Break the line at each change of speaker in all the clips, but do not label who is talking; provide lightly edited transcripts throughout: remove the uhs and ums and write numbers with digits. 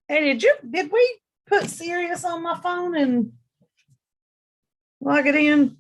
Hey, did we put Sirius on my phone and log it in?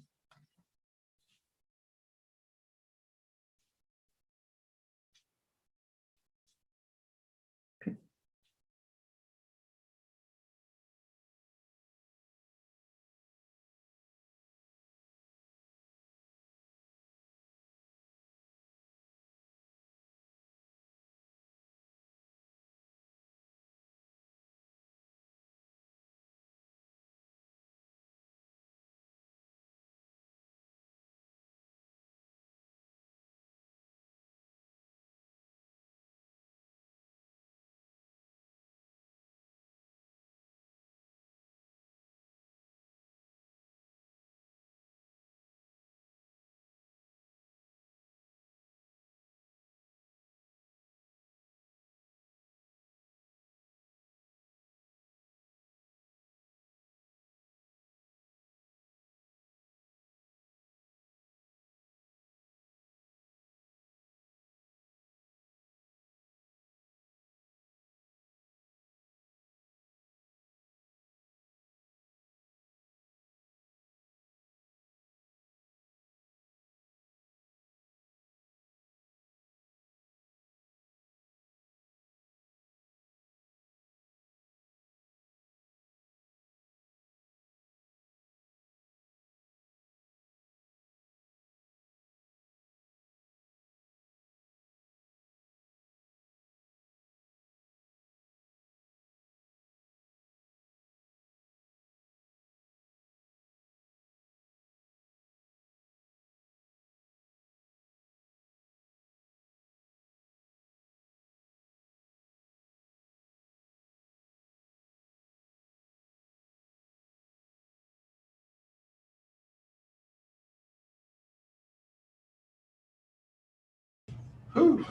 Whew.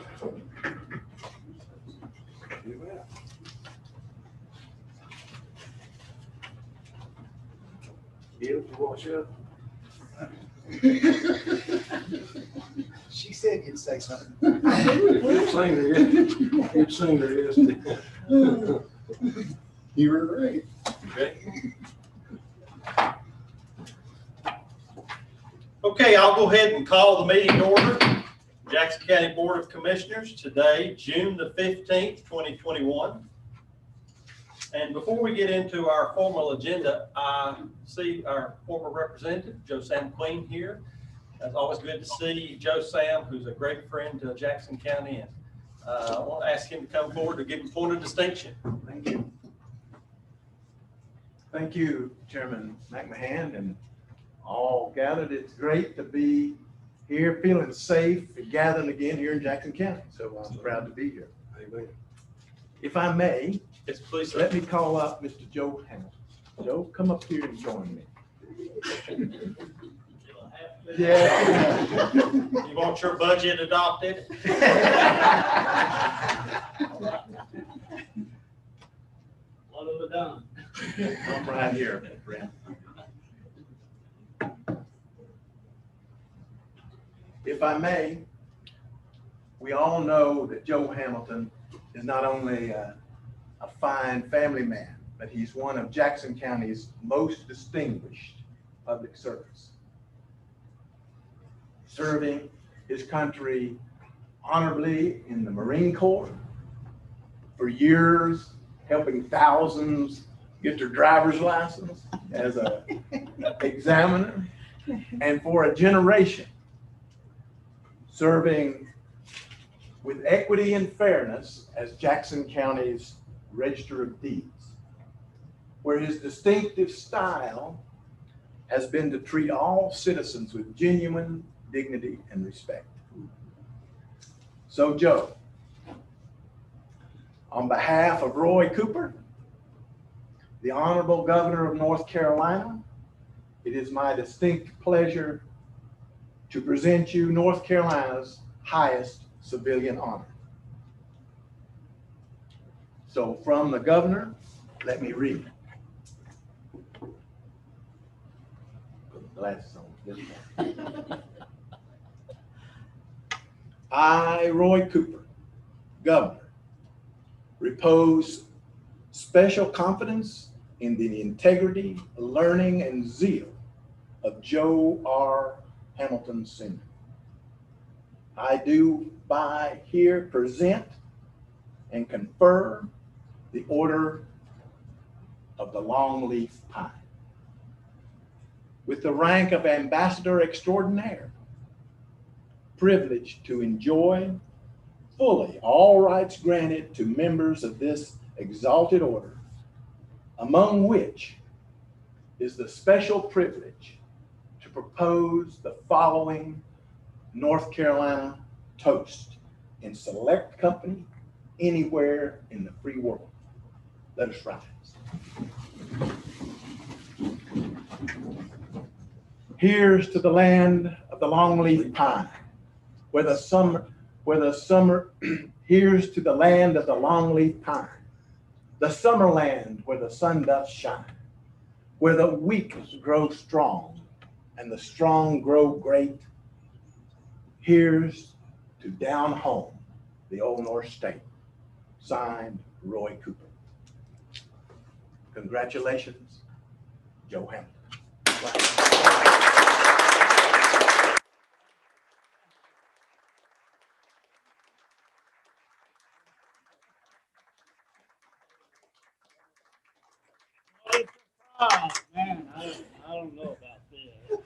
Beautiful wash up.
She said you'd say something.
You've seen her, yes. You've seen her, yes.
You were right.
Okay, I'll go ahead and call the meeting to order. Jackson County Board of Commissioners, today, June the 15th, 2021. And before we get into our formal agenda, I see our former representative, Joe Sam Queen, here. It's always good to see Joe Sam, who's a great friend to Jackson County. And I want to ask him to come forward to give a point of distinction.
Thank you. Thank you, Chairman McMahon, and all gathered. It's great to be here, feeling safe and gathering again here in Jackson County. So I'm proud to be here.
Amen.
If I may,
Yes, please, sir.
let me call up Mr. Joe Hamilton. Joe, come up here and join me. Yeah.
You want your budget adopted?
One of the done.
I'm right here, friend. If I may, we all know that Joe Hamilton is not only a fine family man, but he's one of Jackson County's most distinguished public servants, serving his country honorably in the Marine Corps for years, helping thousands get their driver's license as a examiner, and for a generation serving with equity and fairness as Jackson County's Register of Deeds, where his distinctive style has been to treat all citizens with genuine dignity and respect. So, Joe, on behalf of Roy Cooper the Honorable Governor of North Carolina, it is my distinct pleasure to present you North Carolina's highest civilian honor. So from the governor, let me read. Put the glasses on this one. I, Roy Cooper, Governor, repose special confidence in the integrity, learning, and zeal of Joe R. Hamilton Sr. I do by here present and confer the Order of the Longleaf Pine with the rank of Ambassador Extraordinaire, privileged to enjoy fully all rights granted to members of this exalted order, among which is the special privilege to propose the following North Carolina toast in select company anywhere in the free world. Let us rise. Here's to the land of the longleaf pine, where the summer, here's to the land of the longleaf pine, the summer land where the sun doth shine, where the weak grow strong and the strong grow great. Here's to down home, the old North State. Signed, Roy Cooper. Congratulations, Joe Hamilton.
Oh, man, I don't know about this.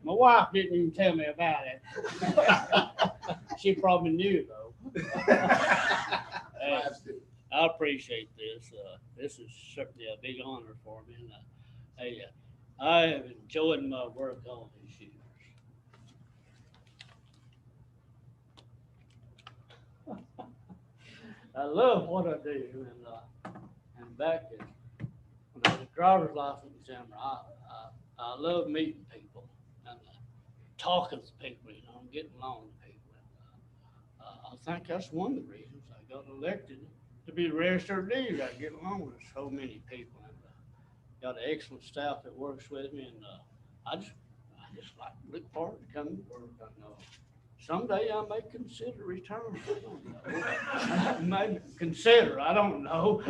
My wife didn't even tell me about it. She probably knew though. Hey, I appreciate this. This is certainly a big honor for me. And I have enjoyed my work all these years. I love what I do, and back when I was a driver's license examiner, I love meeting people and talking to people, and getting along with people. And, I think that's one of the reasons I got elected to be the registered deed. I get along with so many people, and got an excellent staff that works with me, and I just like look forward to coming to work. I know someday I may consider retirement. I don't know. Maybe consider. I don't know.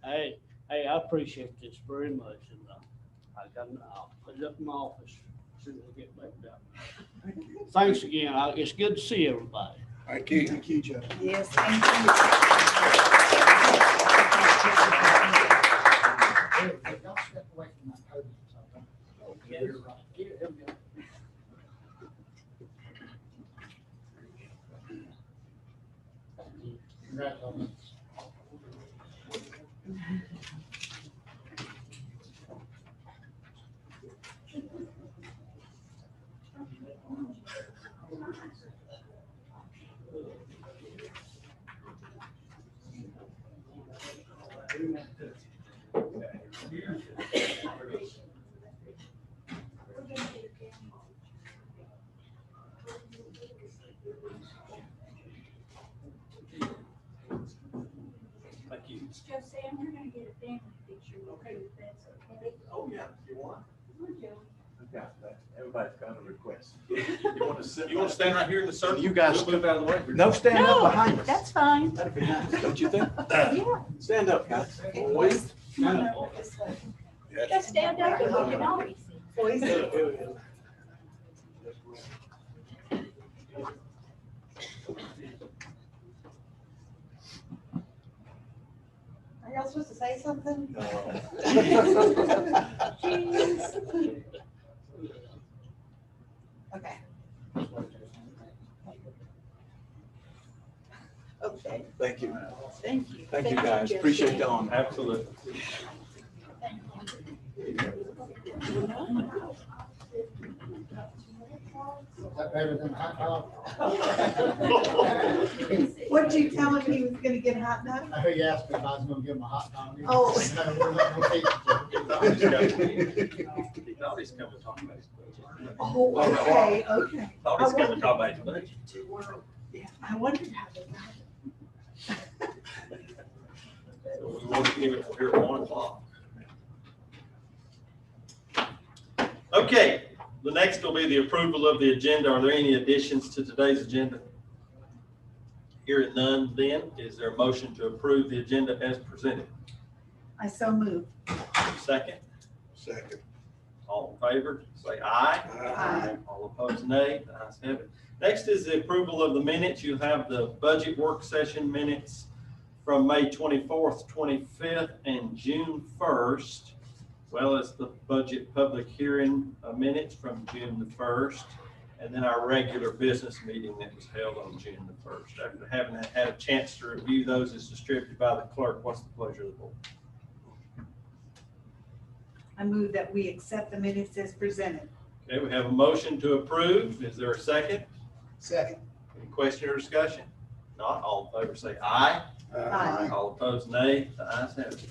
Hey, I appreciate this very much, and I'll put it up in my office as soon as I get back down. Thanks again. It's good to see everybody.
Thank you. Thank you, Joe.
Yes, thank
Y'all step away from that podium, so I don't-
Yes.
You're right. Here we go. Congratulations.
Thank you.
Joe, Sam, we're gonna get a family picture. Okay. If that's okay.
Oh, yeah, you want?
Come on, Joe.
Yeah, everybody's got a request.
You want to sit? You want to stand right here in the circle?
You guys
We'll move out of the way.
No, stand up
No,
behind us.
that's fine.
That'd be nice, don't you think?
Yeah.
Stand up, guys.
Come on over this way. Just stand up and we can always see.
Are y'all supposed to say something?
Jeez.
Okay. Okay,
Thank you.
thank you.
Thank you, guys. Appreciate the honor.
Absolutely.
Is that better than hot dog?
What'd you tell him he was gonna get hot dog?
I heard you asked me if I was gonna give him a hot dog.
Oh.
No, we're not gonna take it.
He thought he's coming to talk about his budget.
Oh, okay, okay.
Thought he's coming to talk about his budget.
Yeah, I wondered how they got it.
So we want to give it here at 1 o'clock. Okay, the next will be the approval of the agenda. Are there any additions to today's agenda? Hearing none, then, is there a motion to approve the agenda as presented?
I so moved.
Second,
Second.
all in favor, say aye.
Aye.
All opposed, nay. The ayes have it. Next is the approval of the minutes. You have the budget work session minutes from May 24th, 25th, and June 1st, as well as the budget public hearing minutes from June the 1st, and then our regular business meeting that was held on June the 1st. After having had a chance to review those as distributed by the clerk, what's the pleasure of the board?
I move that we accept the minutes as presented.
Okay, we have a motion to approve. Is there a second?
Second.
Any question or discussion? Not, all in favor say aye.
Aye.
All opposed, nay. The ayes have it.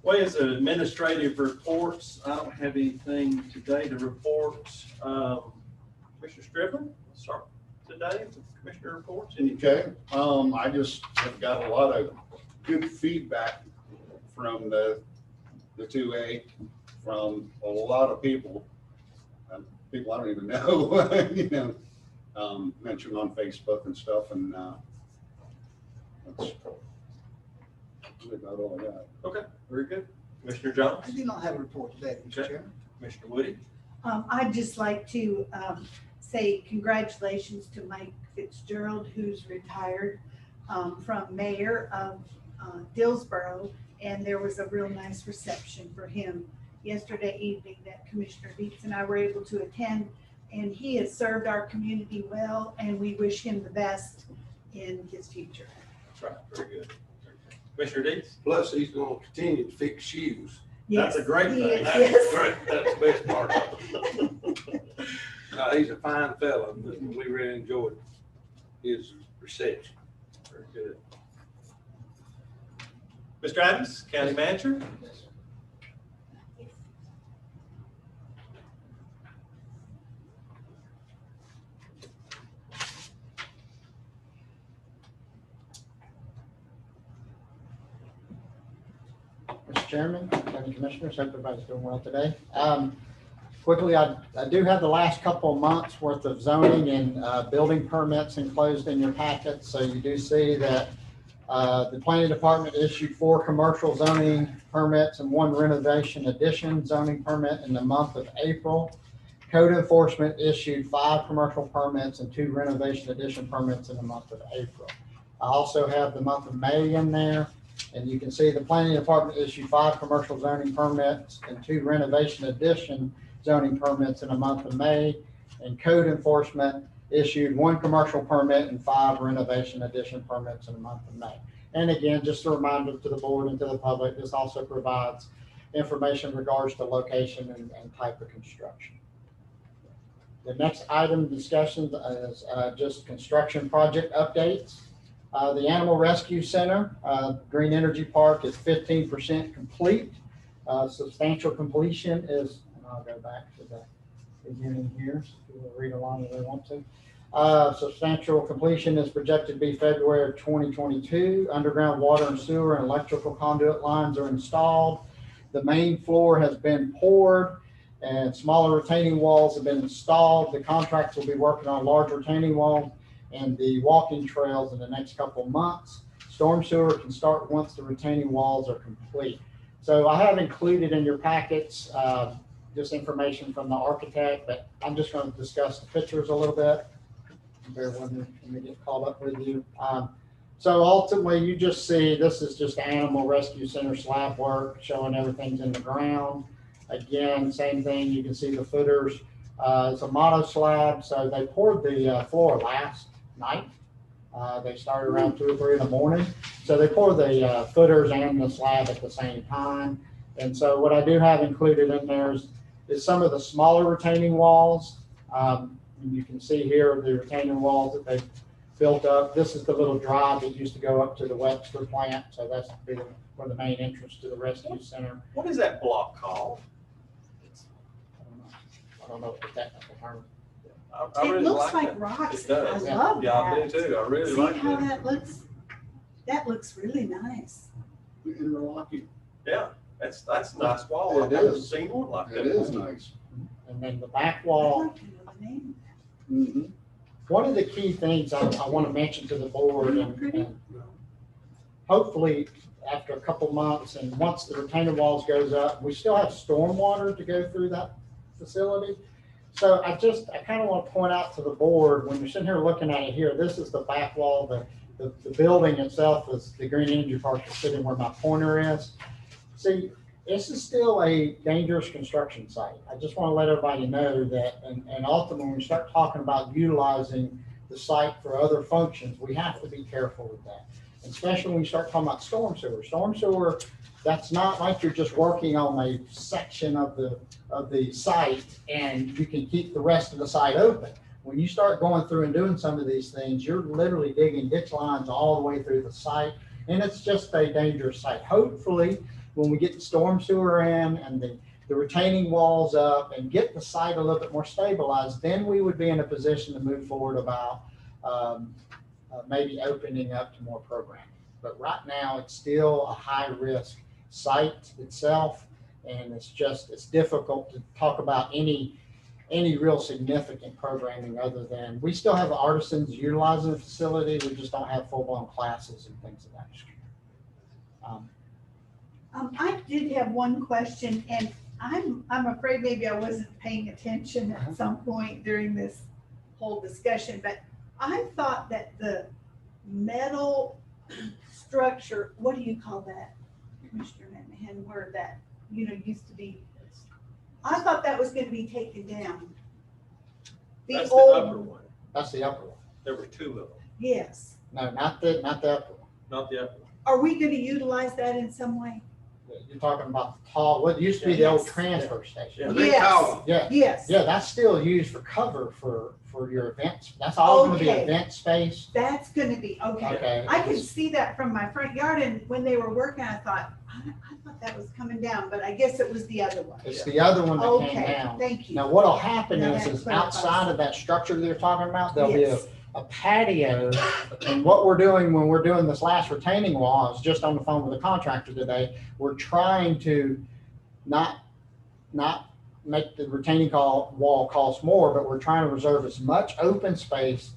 Well, as administrative reports, I don't have anything today to report. Commissioner Strickland, start today with commissioner reports. Any
Okay, I just have got a lot of good feedback from the 2A, from a lot of people. People I don't even know, you know, mentioned on Facebook and stuff, and that's really about all I got.
Okay, very good. Commissioner Jones,
I do not have a report today, Mr.
Okay.
Chairman.
Commissioner Woody.
I'd just like to say congratulations to Mike Fitzgerald, who's retired from mayor of Dillsboro. And there was a real nice reception for him yesterday evening that Commissioner Dietz and I were able to attend. And he has served our community well, and we wish him the best in his future.
That's right, very good. Commissioner Dees.
Plus, he's gonna continue to fix shoes.
That's a
Yes,
great
he
thing.
is,
That's
yes.
great. That's the best part of it. No, he's a fine fella. We really enjoyed his reception.
Very good. Mr. Adams, County Manager.
Mr. Chairman, County Commissioners, hope everybody's doing well today. Quickly, I do have the last couple of months worth of zoning and building permits enclosed in your packet. So you do see that the planning department issued 4 commercial zoning permits and 1 renovation addition zoning permit in the month of April. Code enforcement issued 5 commercial permits and 2 renovation addition permits in the month of April. I also have the month of May in there. And you can see the planning department issued 5 commercial zoning permits and 2 renovation addition zoning permits in the month of May. And code enforcement issued 1 commercial permit and 5 renovation addition permits in the month of May. And again, just a reminder to the board and to the public, this also provides information in regards to location and type of construction. The next item discussion is just construction project updates. The Animal Rescue Center, Green Energy Park is 15% complete. Substantial completion is, and I'll go back to the beginning here, so people will read along if they want to. Substantial completion is projected to be February of 2022. Underground water and sewer and electrical conduit lines are installed. The main floor has been poured and smaller retaining walls have been installed. The contracts will be working on large retaining walls and the walking trails in the next couple of months. Storm sewer can start once the retaining walls are complete. So I have included in your packets just information from the architect, but I'm just going to discuss the pictures a little bit. Bear with me, let me get caught up with you. So ultimately, you just see this is just Animal Rescue Center slab work showing everything's in the ground. Again, same thing, you can see the footers. It's a mono slab, so they poured the floor last night. They started around 2 or 3 in the morning. So they poured the footers and the slab at the same time. And so what I do have included in there is some of the smaller retaining walls. You can see here the retaining walls that they've built up. This is the little drive that used to go up to the Webster plant, so that's where the main entrance to the rescue center.
What is that block called?
I don't know the technical term.
I
It
really
looks like
that.
rocks.
It does.
I love
Yeah, I
that.
do too. I really
See
like
how
that.
that looks? That looks really nice.
Interlocking.
Yeah, that's nice wall. I've
It
never
is.
seen one like that.
It is nice.
And then the back
I'd
wall,
like to know the name.
Mhm.
one of the key things I want to mention to the board, and hopefully after a couple months and once the retaining walls goes up, we still have stormwater to go through that facility. So I kind of want to point out to the board, when you're sitting here looking at it here, this is the back wall. The building itself is the Green Energy Park is sitting where my pointer is. See, this is still a dangerous construction site. I just want to let everybody know that, and ultimately, when we start talking about utilizing the site for other functions, we have to be careful with that. Especially when we start talking about storm sewer. Storm sewer, that's not like you're just working on a section of the site and you can keep the rest of the site open. When you start going through and doing some of these things, you're literally digging ditch lines all the way through the site, and it's just a dangerous site. Hopefully, when we get the storm sewer in and the retaining walls up and get the site a little bit more stabilized, then we would be in a position to move forward about maybe opening up to more programming. But right now, it's still a high-risk site itself, and it's difficult to talk about any real significant programming other than we still have artisans utilizing the facility. We just don't have full-blown classes and things of that nature.
I did have one question, and I'm afraid maybe I wasn't paying attention at some point during this whole discussion, but I thought that the metal structure, what do you call that, Commissioner McMahon, where that, used to be? I thought that was gonna be taken down.
That's the upper one.
That's the upper one.
There were two of them,
Yes.
No, not the upper one.
not the upper one.
Are we gonna utilize that in some way?
You're talking about the tall, what used to be the old
Yes.
transfer station.
Yeah.
They
Yes.
call them.
Yeah,
Yes.
yeah, that's still used for cover for your events. That's all gonna be
Okay.
event space.
That's gonna be, okay.
Okay.
I could see that from my front yard, and when they were working, I thought that was coming down, but I guess it was the other one.
It's the other one that came
Okay,
down.
thank you.
Now, what'll happen
Now
is
that clarifies.
outside of that structure they're talking about, there'll be
Yes.
a patio. And what we're doing when we're doing this last retaining wall, I was just on the phone with the contractor today. We're trying to not make the retaining wall cost more, but we're trying to reserve as much open space.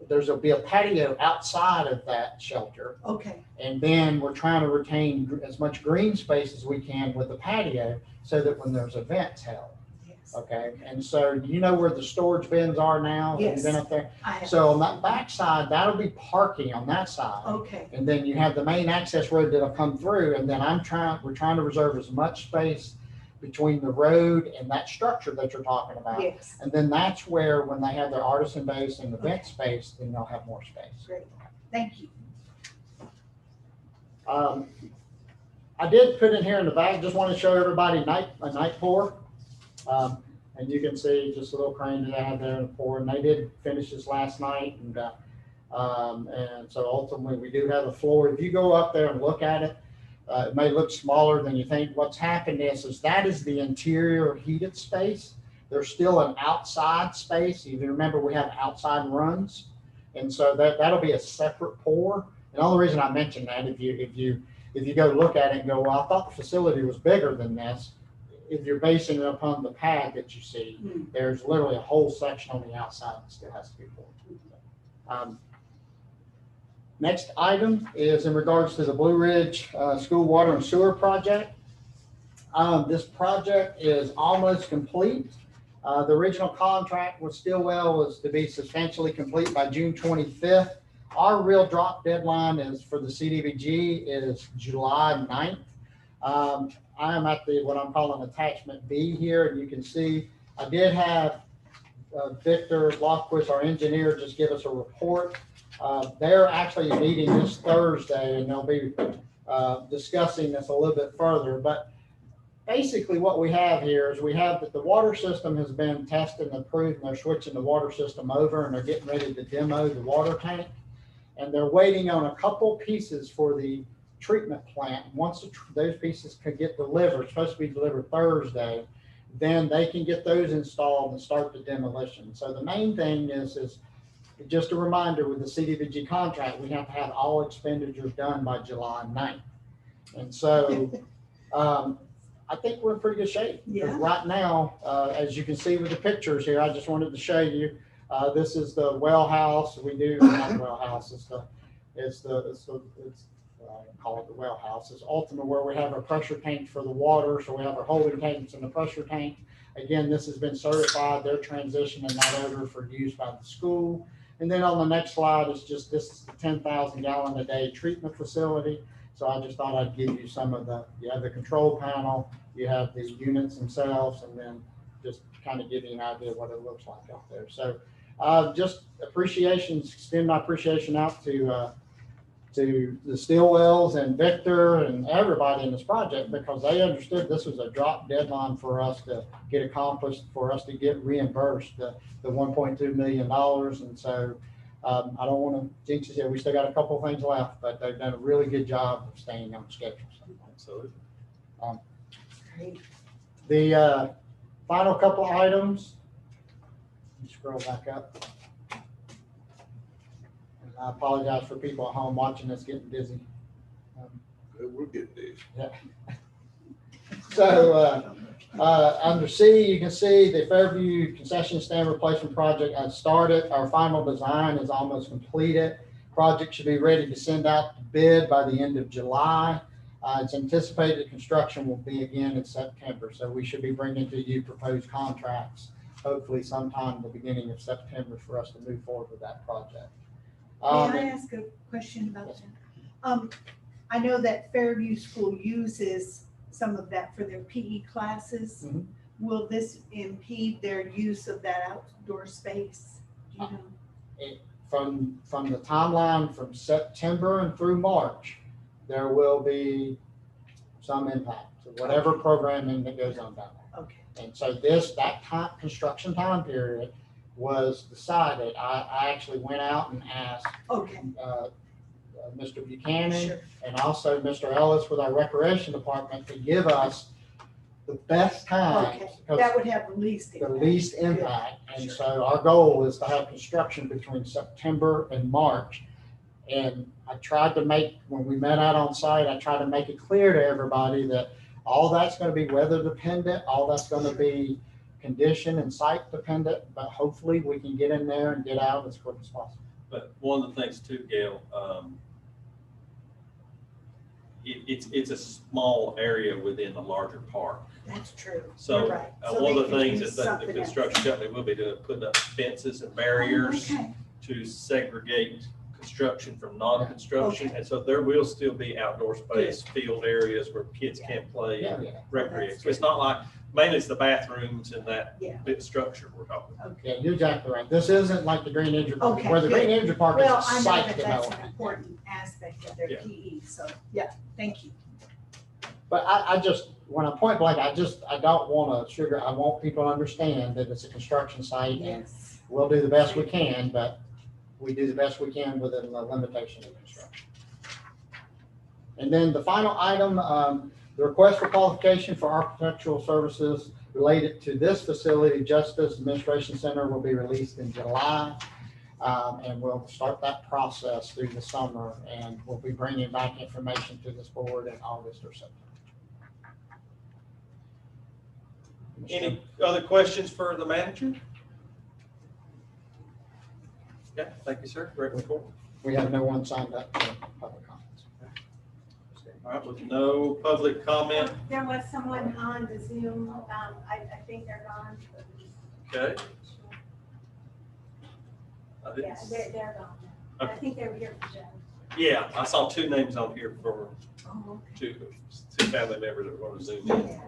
There'll be a patio outside of that shelter.
Okay,
And then we're trying to retain as much green space as we can with the patio so that when there's events held,
yes.
okay? And so you know where the storage bins are now? Have you
Yes.
been up there?
I have,
So on that back side, that'll be parking on that side.
okay,
And then you have the main access road that'll come through, and then we're trying to reserve as much space between the road and that structure that you're talking about.
yes,
And then that's where, when they have their artisan base and event space, then they'll have more space.
great, thank you.
I did put in here in the back, just want to show everybody a night pour. And you can see just a little crane that I have there in the pour, and they did finish this last night. And so ultimately, we do have a floor. If you go up there and look at it, it may look smaller than you think. What's happened is that is the interior heated space. There's still an outside space. You remember we have outside runs. And so that'll be a separate pour. And the only reason I mentioned that, if you go look at it and go, well, I thought the facility was bigger than this. If you're basing it upon the pad that you see, there's literally a whole section on the outside that still has to be poured. Next item is in regards to the Blue Ridge School Water and Sewer Project. This project is almost complete. The original contract with Stillwell was to be substantially complete by June 25th. Our real drop deadline is for the CDBG is July 9th. I am at what I'm calling attachment B here, and you can see I did have Victor Lofquist, our engineer, just give us a report. They're actually meeting this Thursday, and they'll be discussing this a little bit further. But basically what we have here is we have that the water system has been tested and approved, and they're switching the water system over, and they're getting ready to demo the water tank. And they're waiting on a couple pieces for the treatment plant. Once those pieces can get delivered, supposed to be delivered Thursday, then they can get those installed and start the demolition. So the main thing is just a reminder, with the CDBG contract, we have to have all expenditures done by July 9th. And so I think we're in pretty good shape.
Yeah.
Right now, as you can see with the pictures here, I just wanted to show you, this is the well house. We do, not well house, I call it the well house. It's ultimately where we have our pressure tanks for the water. So we have our holding tanks in the pressure tank. Again, this has been certified. They're transitioning that over for use by the school. And then on the next slide is just, this is the 10,000 gallon a day treatment facility. So I just thought I'd give you some of you have the control panel, you have the units themselves, and then just kind of give you an idea of what it looks like out there. So just extend my appreciation out to the Stillwells and Victor and everybody in this project, because they understood this was a drop deadline for us to get accomplished, for us to get reimbursed the $1.2 million. And so I don't want to jinx it here. We still got a couple of things left, but they've done a really good job of staying on schedule.
Absolutely.
The final couple of items, scroll back up. And I apologize for people at home watching this getting busy.
We're getting this.
Yeah. So under C, you can see the Fairview concession stand replacement project has started. Our final design is almost completed. Project should be ready to send out to bid by the end of July. It's anticipated construction will be again in September. So we should be bringing to you proposed contracts, hopefully sometime in the beginning of September, for us to move forward with that project.
May I ask a question about that? I know that Fairview School uses some of that for their PE classes.
Mhm.
Will this impede their use of that outdoor space? Do you know?
From the timeline from September and through March, there will be some impact to whatever programming that goes on down there.
Okay.
And so construction time period was decided. I actually went out and asked
Okay.
Mr. Buchanan
Sure.
and also Mr. Ellis with our recreation department to give us the best times.
Okay.
because
That would have the least
the
impact.
least impact. And
Sure.
so our goal is to have construction between September and March. And I tried to when we met out on site, I tried to make it clear to everybody that all that's going to be weather dependent, all that's going to be condition and site dependent, but hopefully we can get in there and get out as quick as possible.
But one of the things too, Gail, it's a small area within a larger park.
That's true.
So
You're right. So
one
they
of the
could
things
use
that the
something else.
construction company will be doing, putting up fences and barriers
Okay.
to segregate construction from non-construction.
Okay.
And so there will still be outdoor space, field areas where kids can play and
Yeah.
recreate.
That's
So it's not like, mainly it's the bathrooms and that
Yeah.
bit structure we're talking about.
Yeah, you're exactly right. This isn't like the Green Injury Park,
Okay,
where the
good.
Green Injury Park is
Well,
a
I know
site
that that's an
development.
important aspect of their
Yeah.
PE, so, yeah, thank you.
But I just, when I point blank, I don't want to I want people to understand that it's a construction site and
Yes.
we'll do the best we can, but we do the best we can within the limitation of construction. And then the final item, the request for qualification for architectural services related to this facility, Justice Administration Center, will be released in July. And we'll start that process through the summer, and we'll be bringing back information to this board in August or September.
Any other questions for the manager? Okay, thank you, sir. Great report.
We have no one signed up for public comments.
All right, with no public comment,
There was someone on the Zoom, I think they're gone.
okay. I didn't
Yeah,
s-
they're gone. I think they were here for Joe.
Yeah, I saw two names on here for
Oh,
two family members that were on Zoom.
okay.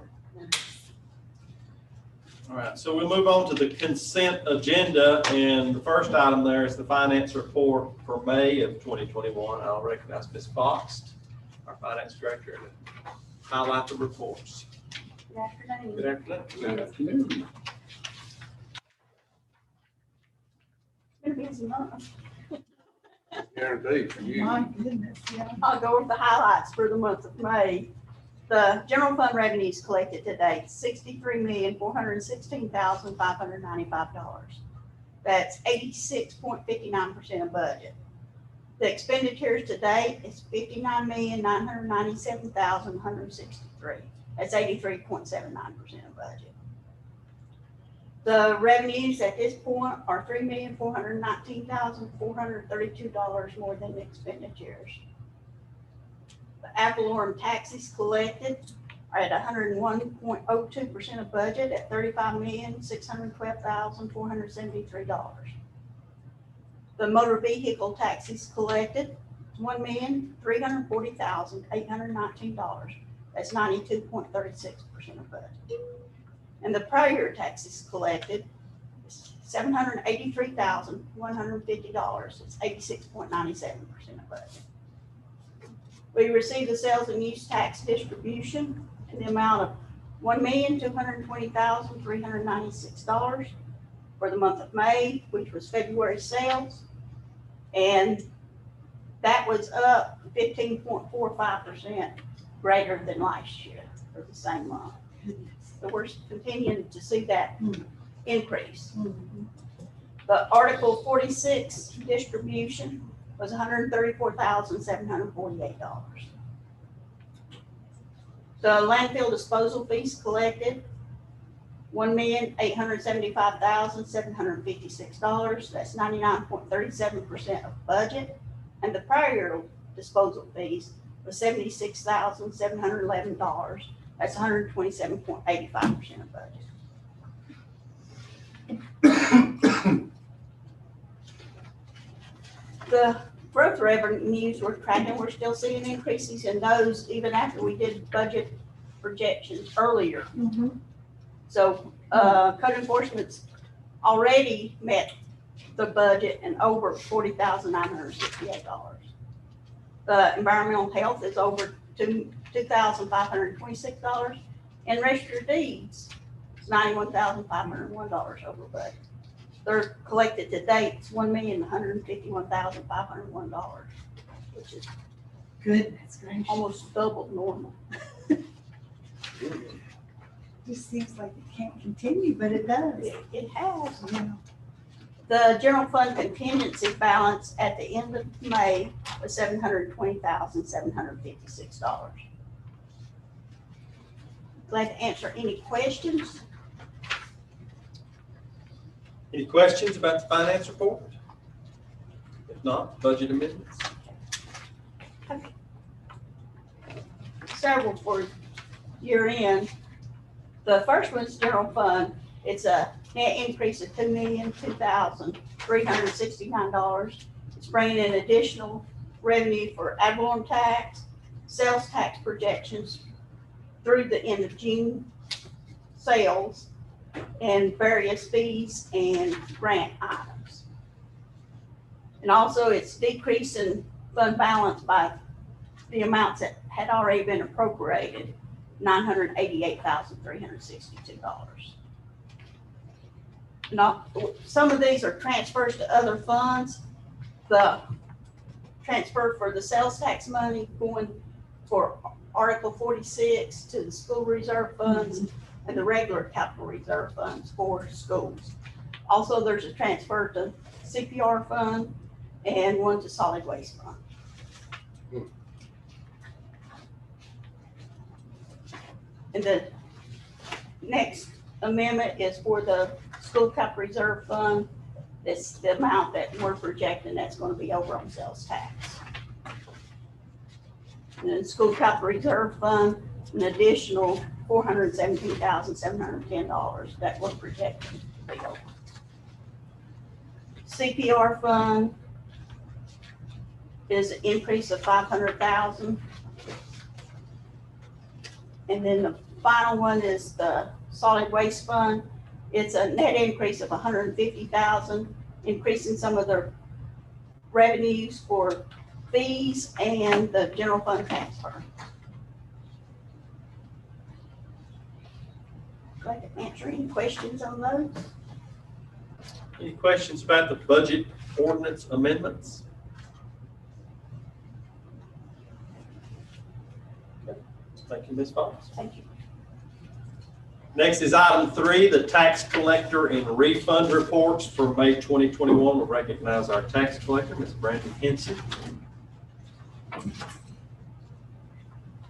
All right, so we'll move on to the consent agenda, and the first item there is the finance report for May of 2021. I'll recognize Ms. Fox, our finance director, to highlight the reports.
Good afternoon.
Good afternoon.
Good afternoon.
Been a busy month.
Guaranteed for you.
My goodness, yeah.
I'll go over the highlights for the month of May. The general fund revenues collected to date, $63,416,595. That's 86.59% of budget. The expenditures to date is $59,997,163. That's 83.79% of budget. The revenues at this point are $3,419,432 more than the expenditures. The ad valorem taxes collected are at 101.02% of budget at $35,612,473. The motor vehicle taxes collected, $1,340,819. That's 92.36% of budget. And the prior year taxes collected is $783,150. It's 86.97% of budget. We received the sales and use tax distribution in the amount of $1,220,396 for the month of May, which was February sales. And that was up 15.45% greater than last year for the same month. So we're continuing to see that increase. The Article 46 distribution was $134,748. The landfill disposal fees collected, $1,875,756. That's 99.37% of budget. And the prior year disposal fees was $76,711. That's 127.85% of budget. The growth revenues we're tracking, we're still seeing increases in those even after we did budget projections earlier. So code enforcement's already met the budget and over $40,968. The environmental health is over $2,526, and registered deeds is $91,501 over budget. They're collected to date, it's $1,151,501, which is
Goodness gracious.
almost double normal.
Just seems like it can't continue, but it does.
It has.
Yeah.
The general fund contingency balance at the end of May was $720,756. Glad to answer any questions.
Any questions about the finance report? If not, budget amendments.
Several for year end. The first one's general fund. It's a net increase of $2,002,369. It's bringing in additional revenue for ad valorem tax, sales tax projections through the end of June sales, and various fees and grant items. And also it's decreasing fund balance by the amounts that had already been appropriated, $988,362. Now, some of these are transfers to other funds. The transfer for the sales tax money going for Article 46 to the school reserve funds and the regular capital reserve funds for schools. Also, there's a transfer to CPR fund and one to solid waste fund. And the next amendment is for the school capital reserve fund. That's the amount that we're projecting that's going to be over on sales tax. And then school capital reserve fund, an additional $417,710 that we're projecting to be over. CPR fund is an increase of $500,000. And then the final one is the solid waste fund. It's a net increase of $150,000, increasing some of the revenues for fees and the general fund transfer. glad to answer any questions on those.
Any questions about the budget ordinance amendments? Okay. Thank you, Ms. Fox.
Thank you.
Next is item 3, the tax collector and refund reports for May 2021. We'll recognize our tax collector, Ms. Brandon Henson.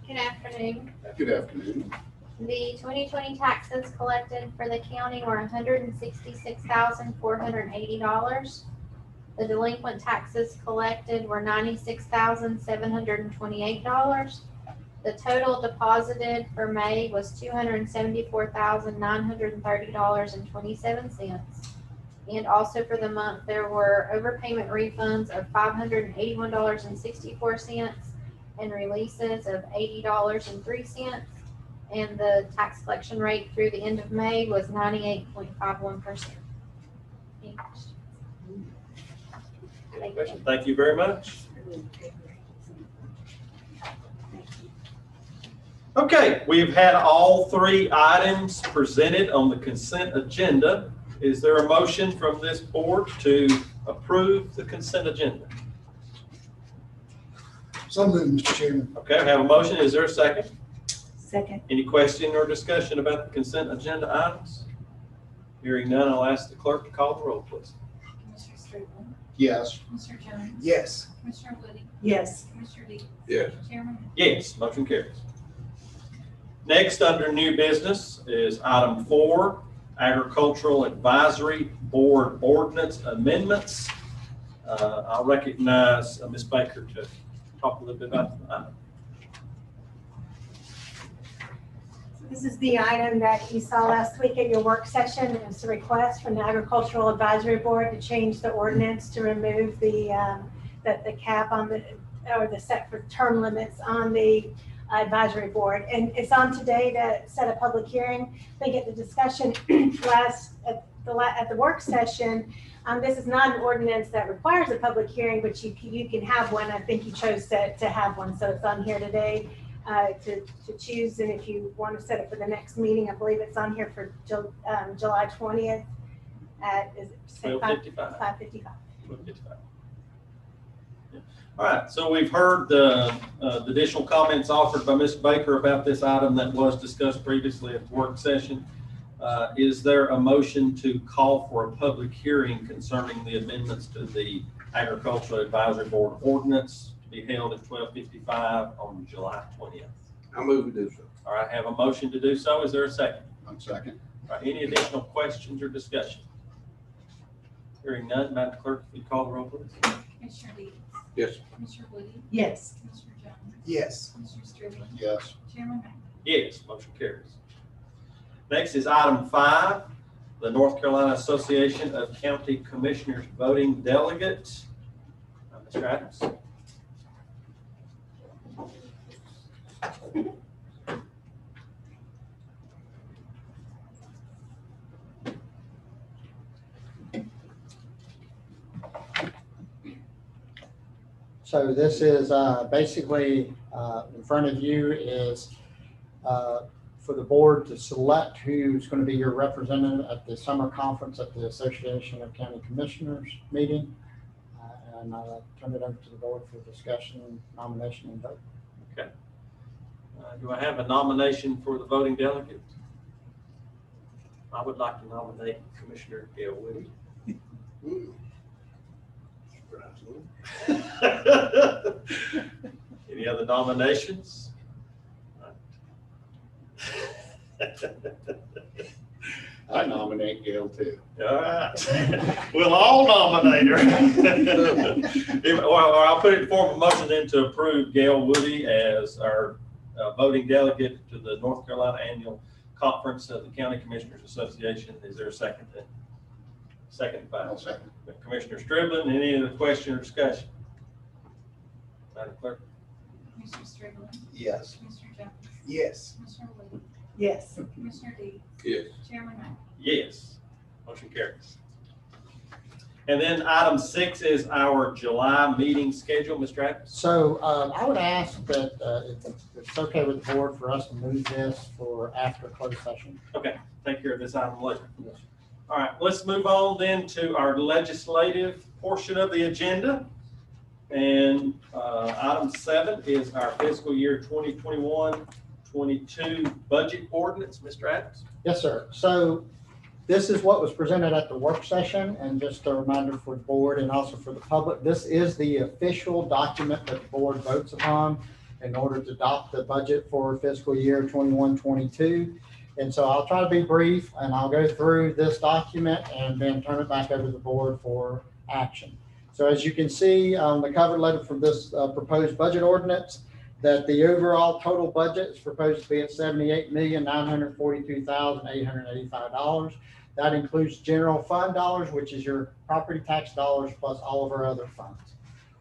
Good afternoon.
Good afternoon.
The 2020 taxes collected for the county were $166,480. The delinquent taxes collected were $96,728. The total deposited for May was $274,930.27. And also for the month, there were overpayment refunds of $581.64 and releases of $80.03. And the tax collection rate through the end of May was 98.51%.
Thank you very much. Okay, we've had all 3 items presented on the consent agenda. Is there a motion from this board to approve the consent agenda?
So moved, Mr. Chairman.
Okay, I have a motion. Is there a second?
Second.
Any question or discussion about the consent agenda items? Hearing none, I'll ask the clerk to call the roll, please.
Commissioner Strickland,
Yes.
Commissioner Jones.
Yes.
Commissioner Woody,
Yes.
Commissioner Dees.
Yes.
Chairman Hunt.
Yes, motion carries. Next, under new business is item 4, Agricultural Advisory Board Ordinance Amendments. I'll recognize Ms. Baker to talk a little bit about the item.
This is the item that you saw last week at your work session. It was a request from the Agricultural Advisory Board to change the ordinance to remove the cap on the, or the set for term limits on the advisory board. And it's on today to set a public hearing. I think at the discussion at the work session, this is not an ordinance that requires a public hearing, but you can have one. I think you chose to have one, so it's on here today to choose. And if you want to set it for the next meeting, I believe it's on here for July 20th at
12:55.
5:55.
12:55. All right, so we've heard the additional comments offered by Ms. Baker about this item that was discussed previously at the work session. Is there a motion to call for a public hearing concerning the amendments to the Agricultural Advisory Board ordinance to be held at 12:55 on July 20th?
I move to do so.
All right, have a motion to do so. Is there a second?
I'm second.
All right, any additional questions or discussion? Hearing none, Madam Clerk, if you call the roll, please.
Commissioner Dees.
Yes.
Commissioner Woody,
Yes.
Commissioner Jones.
Yes.
Commissioner Strickland,
Yes.
Chairman Hunt.
Yes, motion carries. Next is item 5, the North Carolina Association of County Commissioners Voting Delegates. Mr. Adams.
So this is basically in front of you is for the board to select who's going to be your representative at the summer conference at the Association of County Commissioners meeting. And I'll turn it over to the board for discussion, nomination, and vote.
Okay. Do I have a nomination for the voting delegate? I would like to nominate Commissioner Gail Woody. Any other nominations?
I nominate Gail too.
All right. We'll all nominate her. Or I'll put it in form of a motion then to approve Gail Woody as our voting delegate to the North Carolina Annual Conference of the County Commissioners Association. Is there a second then? Second by
I'll second.
Commissioner Strickland. Any other question or discussion? Madam Clerk?
Commissioner Strickland,
Yes.
Commissioner Jones.
Yes.
Commissioner Woody,
Yes.
Commissioner Dees.
Yes.
Chairman Hunt.
Yes. Motion carries. And then item 6 is our July meeting schedule, Mr. Adams.
So I would ask that if it's okay with the board for us to move this for after closed session.
Take care of this item later. All right, let's move on then to our legislative portion of the agenda. And item 7 is our fiscal year 2021-22 budget ordinance, Mr. Adams.
Yes, sir. So this is what was presented at the work session, and just a reminder for the board and also for the public, this is the official document that the board votes upon in order to adopt the budget for fiscal year 21-22. And so I'll try to be brief, and I'll go through this document and then turn it back over to the board for action. So as you can see on the cover letter for this proposed budget ordinance, that the overall total budget is proposed to be at $78,942,885. That includes general fund dollars, which is your property tax dollars, plus all of our other funds.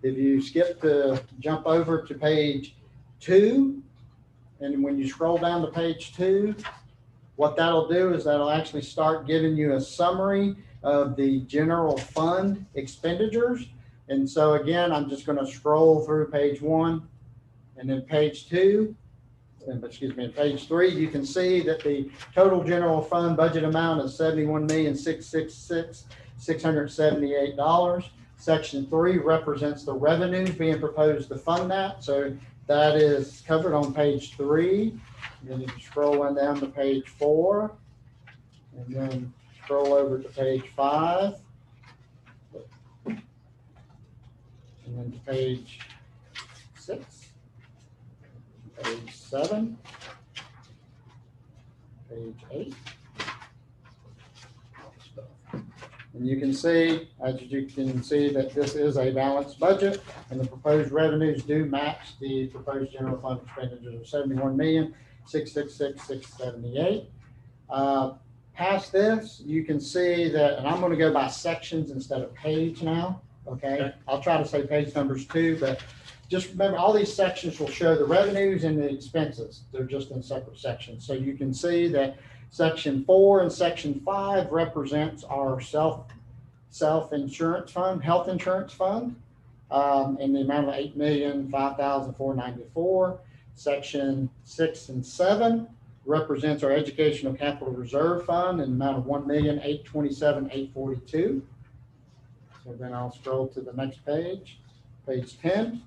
If you jump over to page 2, and when you scroll down to page 2, what that'll do is that'll actually start giving you a summary of the general fund expenditures. And so again, I'm just going to scroll through page 1 and then page 2, and page 3, you can see that the total general fund budget amount is $71,666,678. Section 3 represents the revenues being proposed to fund that. So that is covered on page 3. Then you can scroll on down to page 4, and then scroll over to page 5, and then to page 6. Page 7, page 8. And you can see, that this is a balanced budget, and the proposed revenues do match the proposed general fund expenditures of $71,666,678. Past this, you can see that, and I'm going to go by sections instead of page now. Okay, I'll try to say page numbers too, but just remember, all these sections will show the revenues and the expenses. They're just in separate sections. So you can see that section 4 and section 5 represents our self-insurance fund, health insurance fund, in the amount of $8,005,494. Section 6 and 7 represents our educational capital reserve fund in the amount of $1,827,842. So then I'll scroll to the next page, page 10.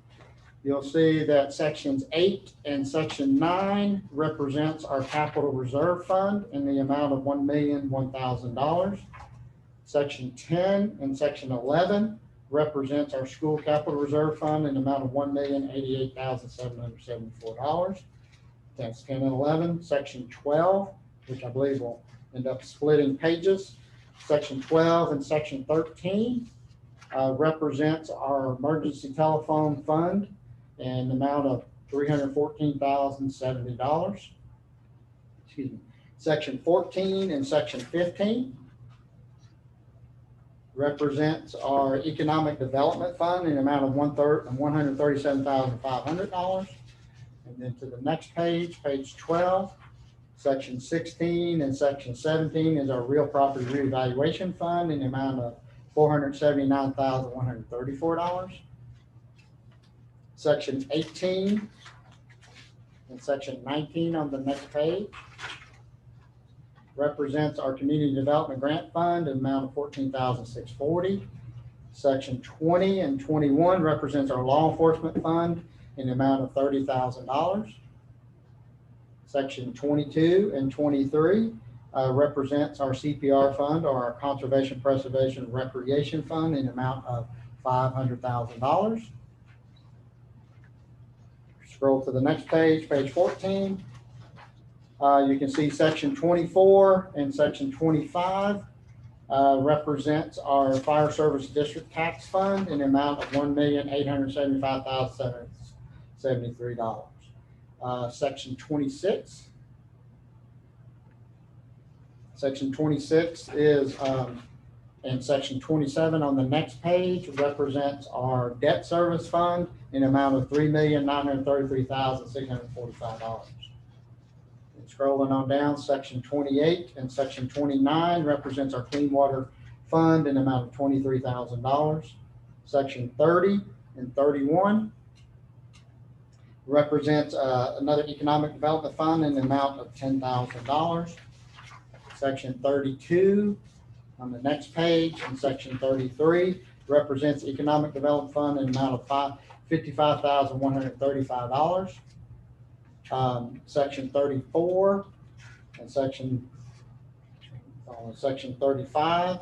You'll see that sections 8 and section 9 represents our capital reserve fund in the amount of $1,001,000. Section 10 and section 11 represents our school capital reserve fund in the amount of $1,088,774. That's 10 and 11. Section 12, which I believe will end up splitting pages. Section 12 and section 13 represents our emergency telephone fund in the amount of $314,070. Excuse me. Section 14 and section 15 represents our economic development fund in the amount of $137,500. And then to the next page, page 12, section 16 and section 17 is our real property reevaluation fund in the amount of $479,134. Section 18 and section 19 on the next page represents our community development grant fund in the amount of $14,640. Section 20 and 21 represents our law enforcement fund in the amount of $30,000. Section 22 and 23 represents our CPR fund, or our Conservation, Preservation, Recreation Fund in the amount of $500,000. Scroll to the next page, page 14. You can see section 24 and section 25 represents our Fire Service District Tax Fund in the amount of $1,875,773. Section 26. Section 26 is, and section 27 on the next page represents our debt service fund in the amount of $3,933,645. And scrolling on down, section 28 and section 29 represents our clean water fund in the amount of $23,000. Section 30 and 31 represents another economic development fund in the amount of $10,000. Section 32 on the next page and section 33 represents economic development fund in the amount of $55,135. Section 34 and section 35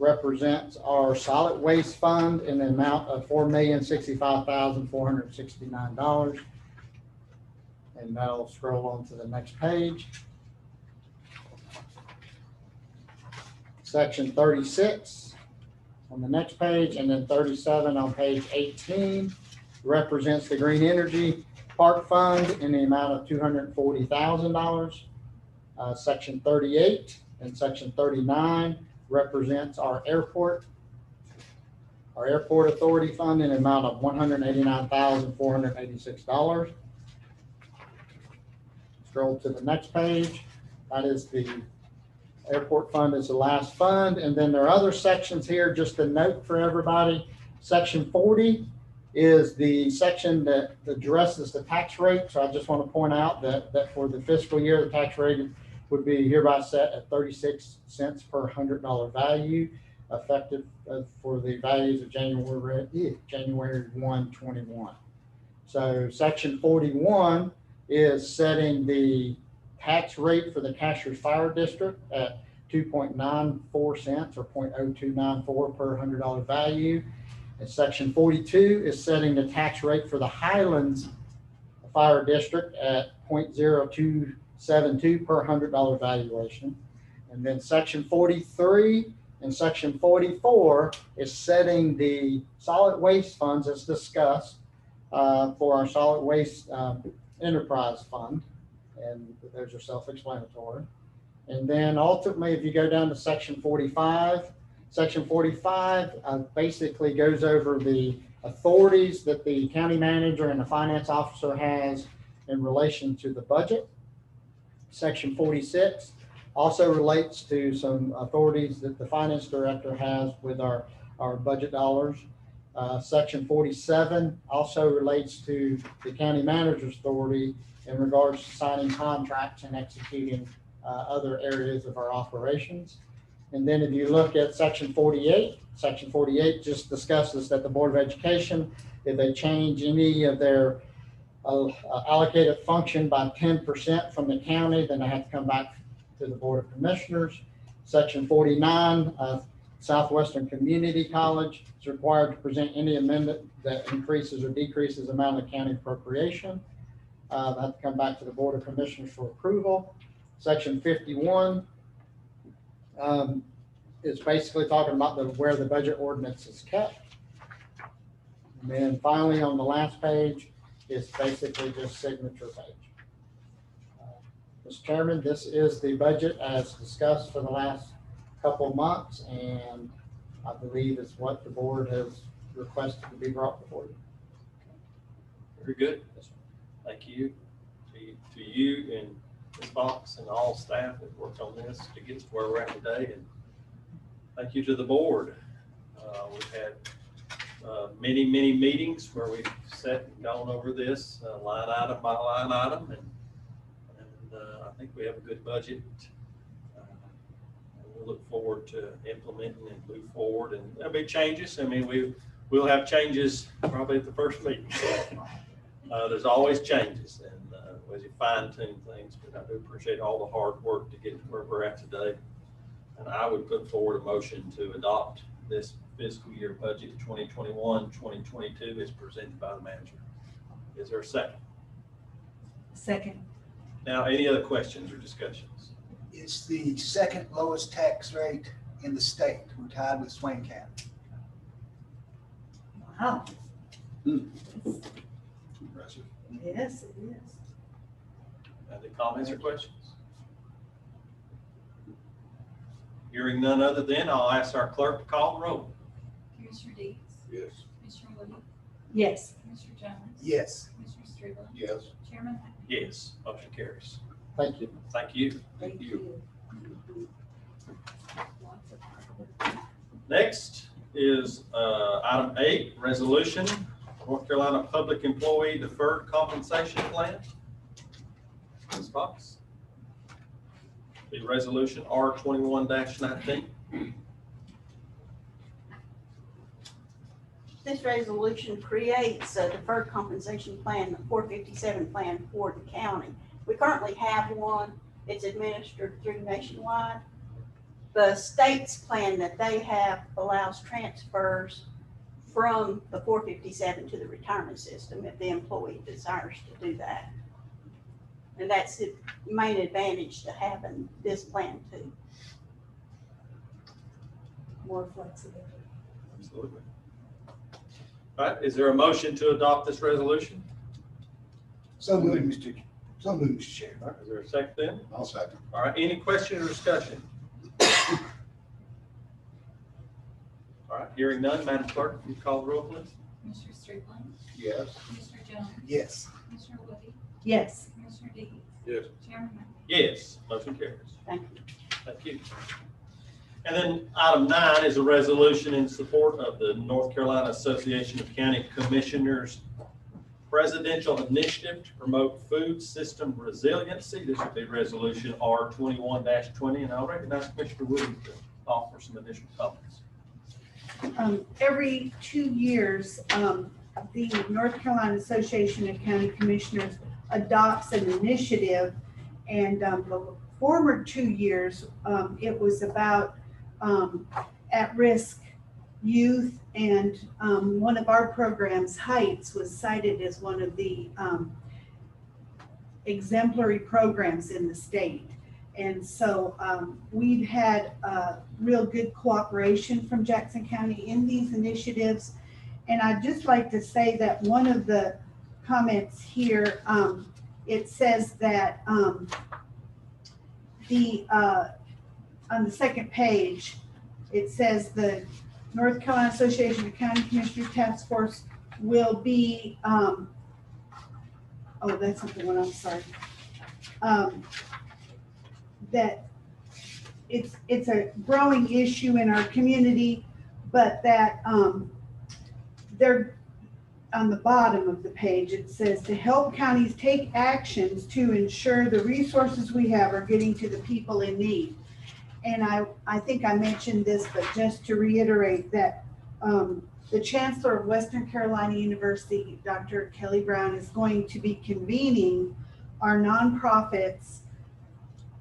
represents our solid waste fund in the amount of $4,065,469. And that'll scroll on to the next page. Section 36 on the next page, and then 37 on page 18 represents the Green Energy Park Fund in the amount of $240,000. Section 38 and section 39 represents our airport authority fund in the amount of $189,486. Scroll to the next page. That is the airport fund is the last fund. And then there are other sections here, just a note for everybody. Section 40 is the section that addresses the tax rate. So I just want to point out that for the fiscal year, the tax rate would be hereby set at 36 cents per $100 value, effective for the values of January 1, 21. So section 41 is setting the tax rate for the Cashery Fire District at 2.94 cents or 0.0294 per $100 value. And section 42 is setting the tax rate for the Highlands Fire District at 0.0272 per $100 valuation. And then section 43 and section 44 is setting the solid waste funds as discussed for our solid waste enterprise fund. And those are self-explanatory. And then ultimately, if you go down to section 45 basically goes over the authorities that the county manager and the finance officer has in relation to the budget. Section 46 also relates to some authorities that the finance director has with our budget dollars. Section 47 also relates to the county manager's authority in regards to signing contracts and executing other areas of our operations. And then if you look at section 48 just discusses that the Board of Education, if they change any of their allocated function by 10% from the county, then they have to come back to the Board of Commissioners. Section 49, Southwestern Community College is required to present any amendment that increases or decreases the amount of county appropriation. They have to come back to the Board of Commissioners for approval. Section 51 is basically talking about where the budget ordinance is kept. And then finally, on the last page, is basically just signature page. Mr. Chairman, this is the budget as discussed for the last couple of months, and I believe it's what the board has requested to be brought before you.
Very good. Thank you to you and Ms. Fox and all staff that worked on this to get to where we're at today. And thank you to the board. We've had many meetings where we've sat and gone over this line item by line item, and I think we have a good budget. We'll look forward to implementing and move forward, and there'll be changes. I mean, we'll have changes probably at the first meeting. There's always changes, and as you fine tune things, but I do appreciate all the hard work to get to where we're at today. And I would put forward a motion to adopt this fiscal year budget 2021-2022 as presented by the manager. Is there a second?
Second.
Now, any other questions or discussions?
It's the second lowest tax rate in the state. We're tied with Swain County.
Wow.
Impressive.
Yes, it is.
Any comments or questions? Hearing none other than, I'll ask our clerk to call the roll.
Commissioner Deeds?
Yes.
Commissioner Woody?
Yes.
Commissioner Jones?
Yes.
Commissioner Strickland?
Yes.
Chairman Hunt?
Yes, motion carries.
Thank you.
Thank you.
Thank
you.
you.
Next is item 8, resolution, North Carolina Public Employee Deferred Compensation Plan. Ms. Fox. The resolution R21-19.
This resolution creates a deferred compensation plan, the 457 plan for the county. We currently have one. It's administered through Nationwide. The state's plan that they have allows transfers from the 457 to the retirement system if the employee desires to do that. And that's the main advantage to having this plan too.
More flexibility.
Absolutely. All right, is there a motion to adopt this resolution?
So moved, Mr. Chair.
All right, is there a second then?
I'll second.
All right, any question or discussion? All right, hearing none, Madam Clerk, can you call the roll, please?
Commissioner Strickland,
Yes.
Commissioner Jones,
Yes.
Commissioner Woody,
Yes.
Commissioner Deeds,
Yes.
Chairman Moore.
Yes, motion carries.
Thank you.
Thank you. And then item 9 is a resolution in support of the North Carolina Association of County Commissioners Presidential Initiative to Promote Food System Resiliency. This would be resolution R21-20, and I'll recognize Commissioner Woody to offer some additional comments.
Every 2 years, the North Carolina Association of County Commissioners adopts an initiative, and the former 2 years, it was about at-risk youth, and one of our programs, Heights, was cited as one of the exemplary programs in the state. And so we've had real good cooperation from Jackson County in these initiatives. And I'd just like to say that one of the comments here, it says that on the second page, it says the North Carolina Association of County Commissioners Task Force will be, oh, that's not the one, I'm sorry. That it's a growing issue in our community, but that they're on the bottom of the page, it says to help counties take actions to ensure the resources we have are getting to the people in need. And I think I mentioned this, but just to reiterate that the Chancellor of Western Carolina University, Dr. Kelly Brown, is going to be convening our nonprofits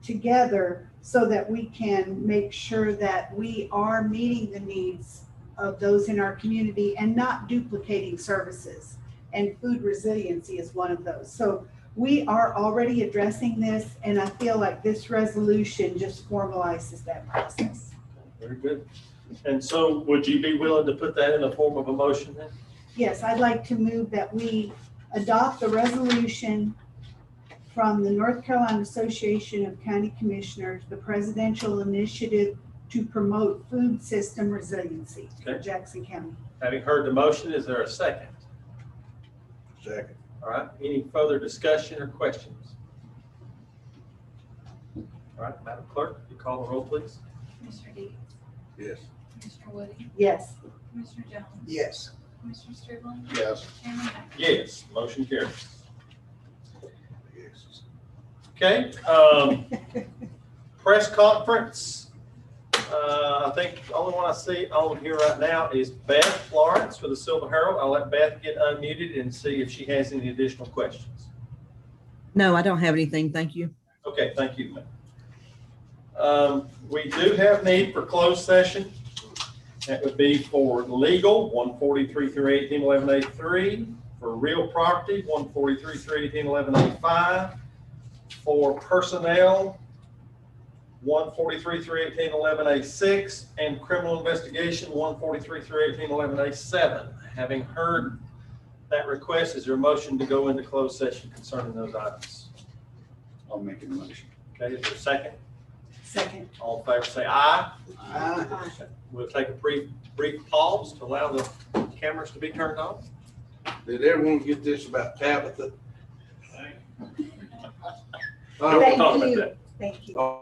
together so that we can make sure that we are meeting the needs of those in our community and not duplicating services. And food resiliency is one of those. So we are already addressing this, and I feel like this resolution just formalizes that process.
Very good. And so would you be willing to put that in the form of a motion then?
Yes, I'd like to move that we adopt the resolution from the North Carolina Association of County Commissioners, the Presidential Initiative to Promote Food System Resiliency for Jackson County.
Having heard the motion, is there a second?
Second.
All right, any further discussion or questions? All right, Madam Clerk, you call the roll, please.
Commissioner Deeds,
Yes.
Commissioner Woody,
Yes.
Commissioner Jones,
Yes.
Commissioner Strickland,
Yes.
Chairman Moore.
Yes, motion carries.
Yes.
Okay, press conference. I think the only one I see on here right now is Beth Florence for the Silver Herald. I'll let Beth get unmuted and see if she has any additional questions.
No, I don't have anything. Thank you.
Okay, thank you, ma'am. We do have need for closed session. That would be for legal, 143 through 18, 11A3, for real property, 143 through 18, 11A5, for personnel, 143 through 18, 11A6, and criminal investigation, 143 through 18, 11A7. Having heard that request, is there a motion to go into closed session concerning those items?
I'll make a motion.
Okay, is there a second?
Second.
All in favor say aye.
Aye.
We'll take a brief pause to allow the cameras to be turned on.
Did everyone get this about Tabitha?
We'll talk about
you.
that.
Thank you.